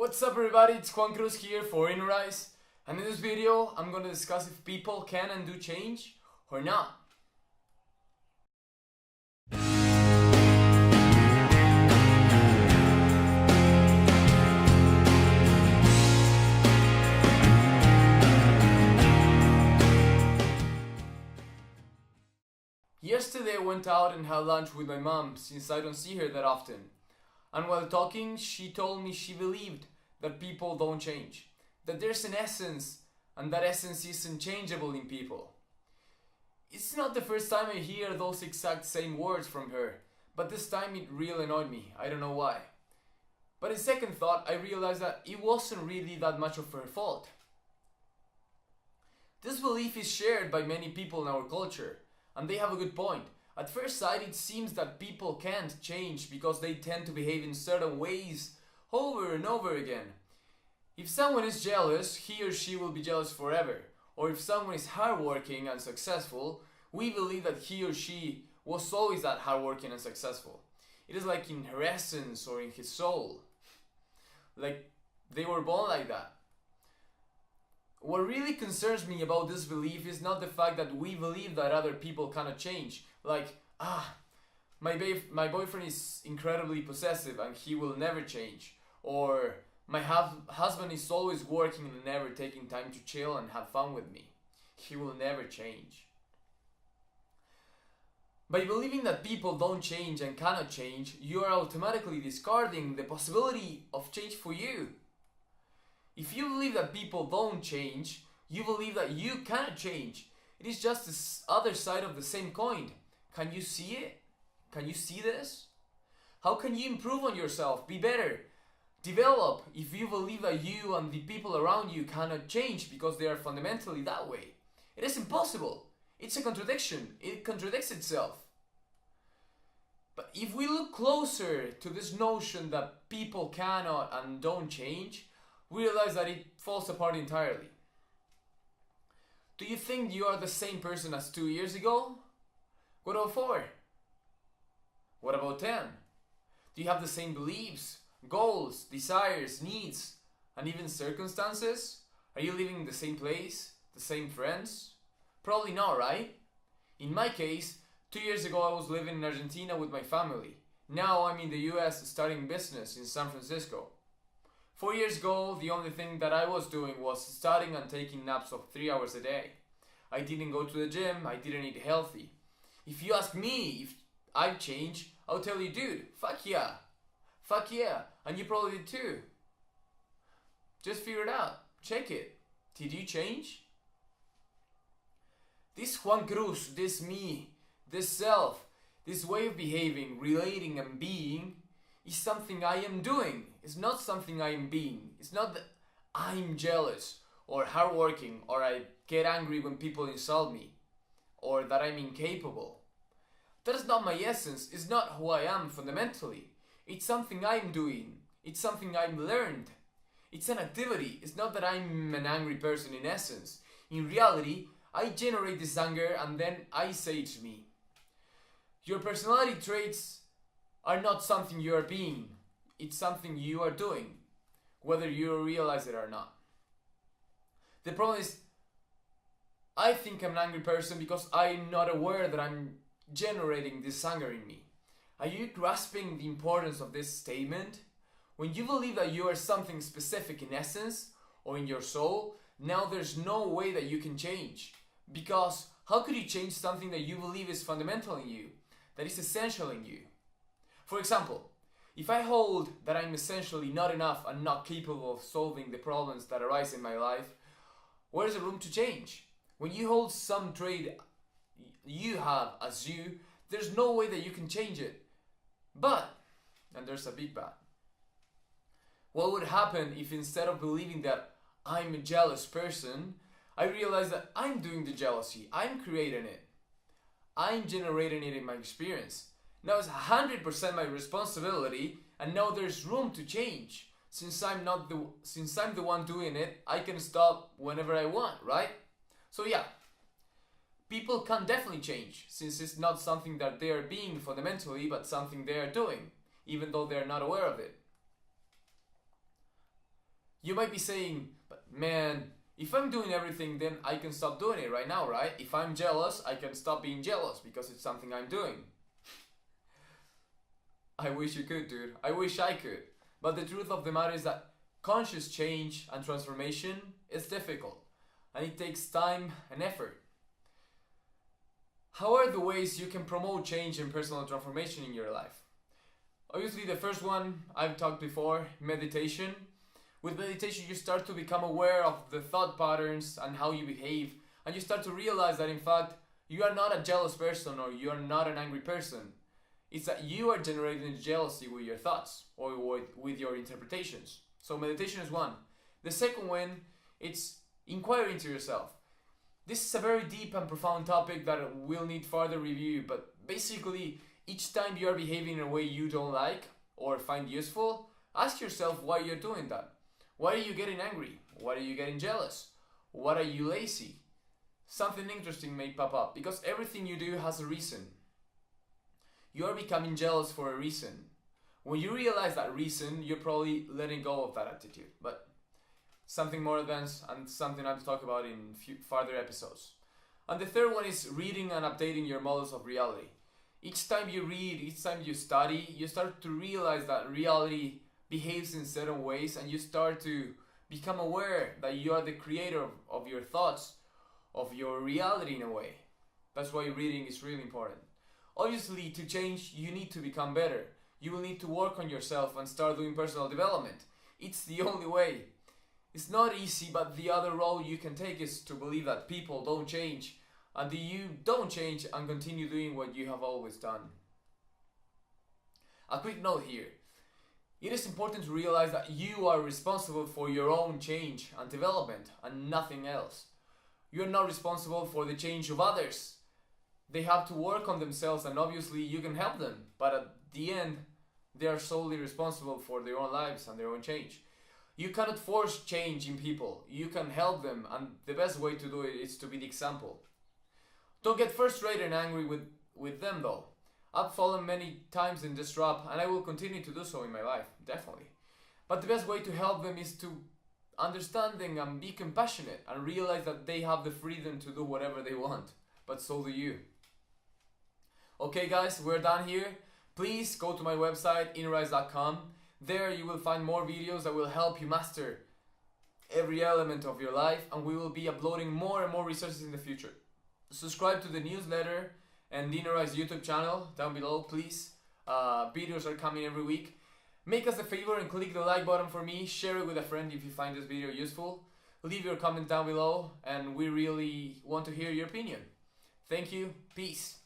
What's up everybody, it's Juan Cruz here for Inerize, and in this video I'm going to discuss if people can and do change or not. Yesterday I went out and had lunch with my mom since I don't see her that often. And while talking, she told me she believed that people don't change, that there's an essence and that essence isn't changeable in people. It's not the first time I hear those exact same words from her, but this time it really annoyed me, I don't know why. But in second thought, I realized that it wasn't really that much of her fault. This belief is shared by many people in our culture, and they have a good point. At first sight, it seems that people can't change because they tend to behave in certain ways over and over again. If someone is jealous, he or she will be jealous forever. Or if someone is hardworking and successful, we believe that he or she was always that hardworking and successful. It is like in her essence or in his soul. Like they were born like that. What really concerns me about this belief is not the fact that we believe that other people cannot change. Like, my boyfriend is incredibly possessive and he will never change. Or, my husband is always working and never taking time to chill and have fun with me. He will never change. By believing that people don't change and cannot change, you are automatically discarding the possibility of change for you. If you believe that people don't change, you believe that you cannot change. It is just the other side of the same coin. Can you see it? Can you see this? How can you improve on yourself, be better, develop if you believe that you and the people around you cannot change because they are fundamentally that way? It is impossible. It's a contradiction. It contradicts itself. But if we look closer to this notion that people cannot and don't change, we realize that it falls apart entirely. Do you think you are the same person as 2 years ago? What about 4? What about 10? Do you have the same beliefs, goals, desires, needs, and even circumstances? Are you living in the same place, the same friends? Probably not, right? In my case, 2 years ago I was living in Argentina with my family. Now I'm in the US starting business in San Francisco. 4 years ago, the only thing that I was doing was studying and taking naps of 3 hours a day. I didn't go to the gym, I didn't eat healthy. If you ask me if I've changed, I'll tell you, dude, fuck yeah. Fuck yeah, and you probably did too. Just figure it out, check it. Did you change? This Juan Cruz, this me, this self, this way of behaving, relating and being is something I am doing. It's not something I am being. It's not that I'm jealous or hardworking or I get angry when people insult me or that I'm incapable. That is not my essence. It's not who I am fundamentally. It's something I'm doing. It's something I've learned. It's an activity. It's not that I'm an angry person in essence. In reality, I generate this anger and then I say it's me. Your personality traits are not something you are being. It's something you are doing, whether you realize it or not. The problem is, I think I'm an angry person because I'm not aware that I'm generating this anger in me. Are you grasping the importance of this statement? When you believe that you are something specific in essence or in your soul, now there's no way that you can change. Because how could you change something that you believe is fundamental in you, that is essential in you? For example, if I hold that I'm essentially not enough and not capable of solving the problems that arise in my life, where is the room to change? When you hold some trait you have as you, there's no way that you can change it. But, and there's a big but, what would happen if instead of believing that I'm a jealous person, I realize that I'm doing the jealousy, I'm creating it, I'm generating it in my experience. Now it's 100% my responsibility, and now there's room to change. Since I'm the one doing it, I can stop whenever I want, right? So yeah, people can definitely change, since it's not something that they are being fundamentally, but something they are doing, even though they are not aware of it. You might be saying, but man, if I'm doing everything, then I can stop doing it right now, right? If I'm jealous, I can stop being jealous because it's something I'm doing. I wish you could, dude. I wish I could. But the truth of the matter is that conscious change and transformation is difficult, and it takes time and effort. How are the ways you can promote change and personal transformation in your life? Obviously, the first one I've talked before, meditation. With meditation, you start to become aware of the thought patterns and how you behave, and you start to realize that in fact, you are not a jealous person or you are not an angry person. It's that you are generating jealousy with your thoughts or with your interpretations. So meditation is one. The second one, it's inquire into yourself. This is a very deep and profound topic that will need further review, but basically, each time you are behaving in a way you don't like or find useful, ask yourself why you're doing that. Why are you getting angry? Why are you getting jealous? Why are you lazy? Something interesting may pop up because everything you do has a reason. You are becoming jealous for a reason. When you realize that reason, you're probably letting go of that attitude. But something more advanced and something I'll talk about in further episodes. And the third one is reading and updating your models of reality. Each time you read, each time you study, you start to realize that reality behaves in certain ways, and you start to become aware that you are the creator of your thoughts, of your reality in a way. That's why reading is really important. Obviously, to change, you need to become better. You will need to work on yourself and start doing personal development. It's the only way. It's not easy, but the other role you can take is to believe that people don't change, and that you don't change and continue doing what you have always done. A quick note here. It is important to realize that you are responsible for your own change and development and nothing else. You are not responsible for the change of others. They have to work on themselves, and obviously you can help them, but at the end, they are solely responsible for their own lives and their own change. You cannot force change in people. You can help them, and the best way to do it is to be the example. Don't get frustrated and angry with them though. I've fallen many times in this trap, and I will continue to do so in my life, definitely. But the best way to help them is to understand them and be compassionate and realize that they have the freedom to do whatever they want, but so do you. Okay guys, we're done here. Please go to my website, inerize.com. There you will find more videos that will help you master every element of your life, and we will be uploading more and more resources in the future. Subscribe to the newsletter and the Inerize YouTube channel down below, please. Videos are coming every week. Make us a favor and click the like button for me. Share it with a friend if you find this video useful. Leave your comment down below, and we really want to hear your opinion. Thank you. Peace.